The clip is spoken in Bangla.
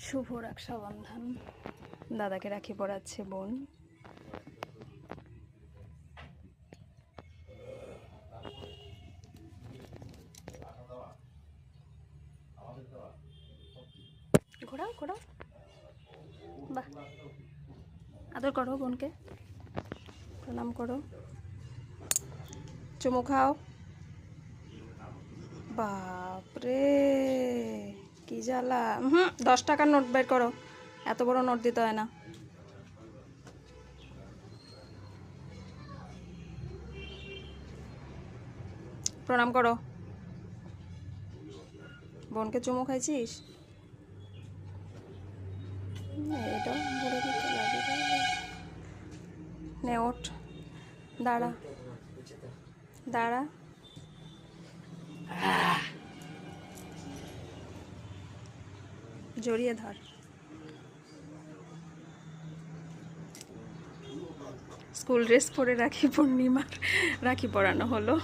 শুভ রক্ষাবন্ধন। দাদাকে রাখি পরাচ্ছে বোন। ঘোরাও ঘোরাও, বাহ, আদর করো বোনকে, প্রণাম করো, চুমু খাও। বাপরে কি জ্বালা। 10 টাকার নোট বের করো, এত বড় নোট দিতে হয় না। প্রণাম করো। বোনকে চুমু খাইছিস? এটাও বলে দিতে লাগে। নে ওঠ, দাঁড়া দাঁড়া। জড়িয়ে ধর। স্কুল ড্রেস পরে রাখি পূর্ণিমার রাখি পরানো হলো।